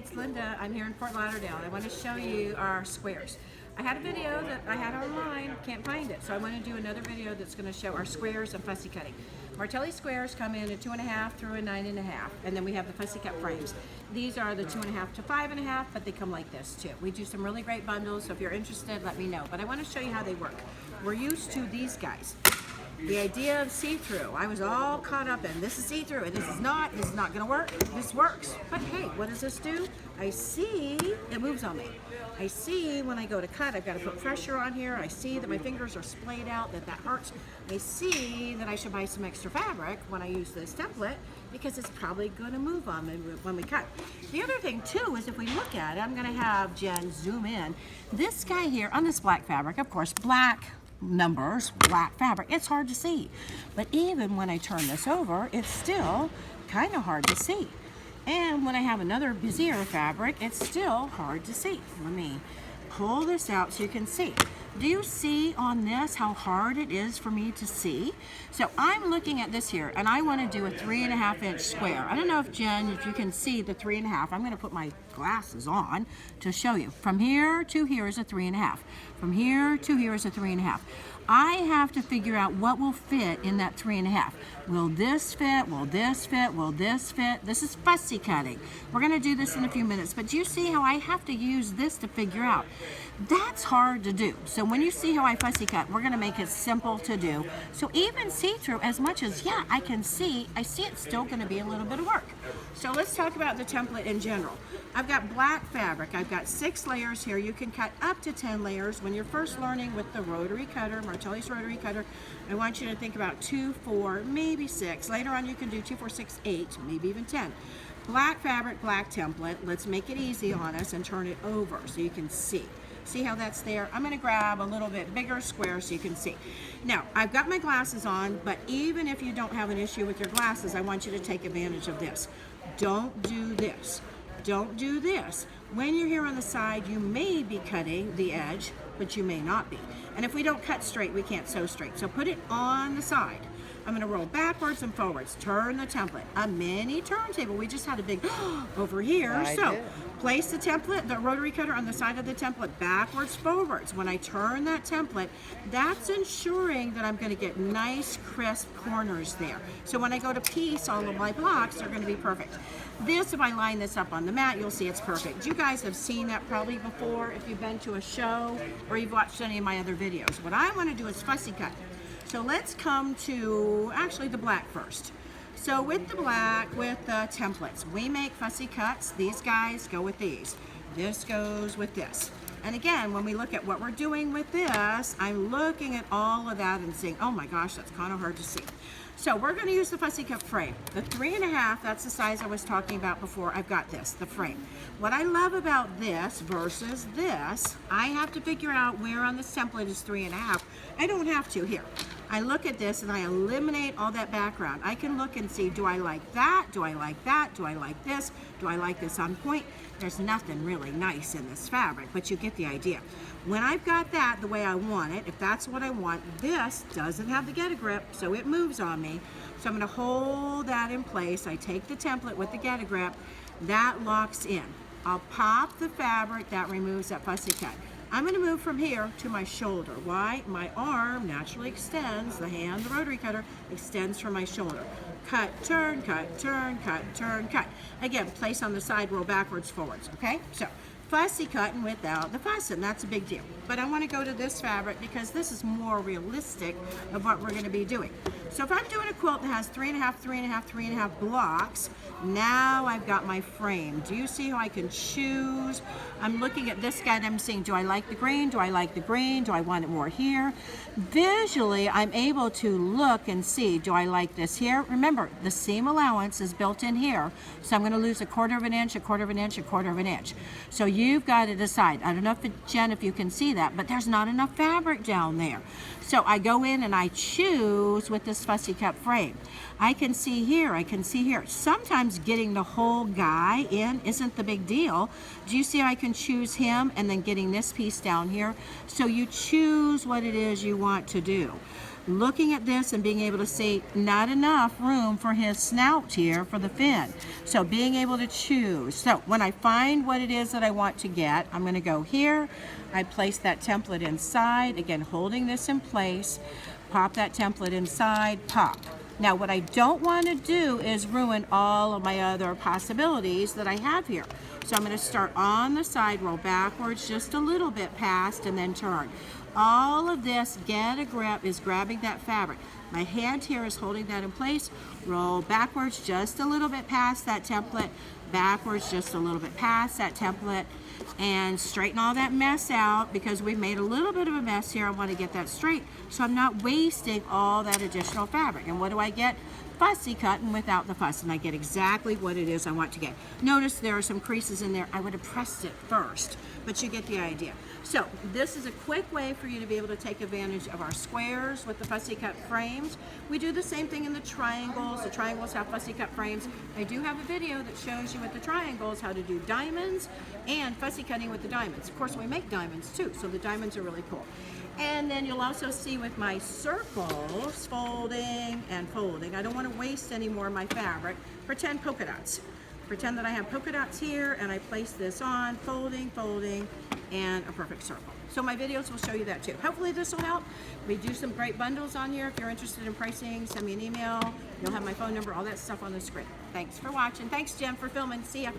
it's Linda. I'm here in Fort Lauderdale. I want to show you our squares. I had a video that I had online, can't find it, so I want to do another video that's going to show our squares and fussy cutting. Martelli squares come in a 2.5 through a 9.5, and then we have the fussy cut frames. These are the 2.5 to 5.5, but they come like this too. We do some really great bundles, so if you're interested, let me know. But I want to show you how they work. We're used to these guys. The idea of see-through, I was all caught up in this is see-through and this is not going to work. This works. But hey, what does this do? I see it moves on me. I see when I go to cut, I've got to put pressure on here. I see that my fingers are splayed out, that hurts. I see that I should buy some extra fabric when I use this template because it's probably going to move on me when we cut. The other thing too is if we look at it, I'm going to have Jen zoom in. This guy here on this black fabric, of course, black numbers, black fabric, it's hard to see. But even when I turn this over, it's still kind of hard to see. And when I have another busier fabric, it's still hard to see. Let me pull this out so you can see. Do you see on this how hard it is for me to see? So I'm looking at this here, and I want to do a 3.5 inch square. I don't know if Jen, if you can see the 3.5. I'm going to put my glasses on to show you. From here to here is a 3.5. From here to here is a 3.5. I have to figure out what will fit in that 3.5. Will this fit? Will this fit? Will this fit? This is fussy cutting. We're going to do this in a few minutes, but do you see how I have to use this to figure out? That's hard to do. So when you see how I fussy cut, we're going to make it simple to do. So even see-through, as much as, yeah, I see it's still going to be a little bit of work. So let's talk about the template in general. I've got black fabric. I've got 6 layers here. You can cut up to 10 layers. When you're first learning with the rotary cutter, Martelli's rotary cutter, I want you to think about 2, 4, maybe 6. Later on you can do 2, 4, 6, 8, maybe even 10. Black fabric, black template. Let's make it easy on us and turn it over so you can see. See how that's there? I'm going to grab a little bit bigger square so you can see. Now, I've got my glasses on, but even if you don't have an issue with your glasses, I want you to take advantage of this. Don't do this. Don't do this. When you're here on the side, you may be cutting the edge, but you may not be. And if we don't cut straight, we can't sew straight. So put it on the side. I'm going to roll backwards and forwards. Turn the template. A mini turntable. We just had a big over here. So place the template, the rotary cutter on the side of the template, backwards, forwards. When I turn that template, that's ensuring that I'm going to get nice, crisp corners there. So when I go to piece all of my blocks, they're going to be perfect. This, if I line this up on the mat, you'll see it's perfect. You guys have seen that probably before if you've been to a show or you've watched any of my other videos. What I want to do is fussy cut. So let's come to actually the black first. So with the black, with the templates, we make fussy cuts. These guys go with these. This goes with this. And again, when we look at what we're doing with this, I'm looking at all of that and saying, oh my gosh, that's kind of hard to see. So we're going to use the fussy cut frame. The 3.5, that's the size I was talking about before. I've got this, the frame. What I love about this versus this, I have to figure out where on this template is 3.5. I don't have to here. I look at this and I eliminate all that background. I can look and see, do I like that? Do I like that? Do I like this? Do I like this on point? There's nothing really nice in this fabric, but you get the idea. When I've got that the way I want it, if that's what I want, this doesn't have the get-a grip, so it moves on me. So I'm going to hold that in place. I take the template with the get-a grip. That locks in. I'll pop the fabric. That removes that fussy cut. I'm going to move from here to my shoulder. Why? My arm naturally extends. The hand, the rotary cutter, extends from my shoulder. Cut, turn, cut, turn, cut, turn, cut. Again, place on the side, roll backwards, forwards. Okay? So, fussy cutting without the fussing. That's a big deal. But I want to go to this fabric because this is more realistic of what we're going to be doing. So if I'm doing a quilt that has 3.5, 3.5, 3.5 blocks, now I've got my frame. Do you see how I can choose? I'm looking at this guy and I'm saying, do I like the green? Do I like the green? Do I want it more here? Visually, I'm able to look and see, do I like this here? Remember, the seam allowance is built in here. So I'm going to lose 1/4 inch, 1/4 inch, 1/4 inch. So you've got to decide. I don't know if Jen, if you can see that, but there's not enough fabric down there. So I go in and I choose with this fussy cut frame. I can see here, I can see here. Sometimes getting the whole guy in isn't the big deal. Do you see how I can choose him and then getting this piece down here? So you choose what it is you want to do. looking at this and being able to see not enough room for his snout here for the fin. So being able to choose. So when I find what it is that I want to get, I'm going to go here. I place that template inside, again holding this in place, pop that template inside, pop. Now what I don't want to do is ruin all of my other possibilities that I have here. So I'm going to start on the side, roll backwards just a little bit past, and then turn. All of this, get a grip, is grabbing that fabric. My hand here is holding that in place. Roll backwards just a little bit past that template, backwards just a little bit past that template, and straighten all that mess out because we've made a little bit of a mess here. I want to get that straight so I'm not wasting all that additional fabric. And what do I get? Fussy cutting without the fuss, and I get exactly what it is I want to get. Notice there are some creases in there. I would have pressed it first, but you get the idea. So this is a quick way for you to be able to take advantage of our squares with the fussy cut frames. We do the same thing in the triangles. The triangles have fussy cut frames. I do have a video that shows you with the triangles how to do diamonds and fussy cutting with the diamonds. Of course, we make diamonds too, so the diamonds are really cool. And then you'll also see with my circles, folding and folding. I don't want to waste any more of my fabric. Pretend polka dots. Pretend that I have polka dots here and I place this on, folding, folding, and a perfect circle. So my videos will show you that too. Hopefully this will help. We do some great bundles on here. If you're interested in pricing, send me an email. You'll have my phone number, all that stuff on the screen. Thanks for watching. Thanks, Jen, for filming. See ya.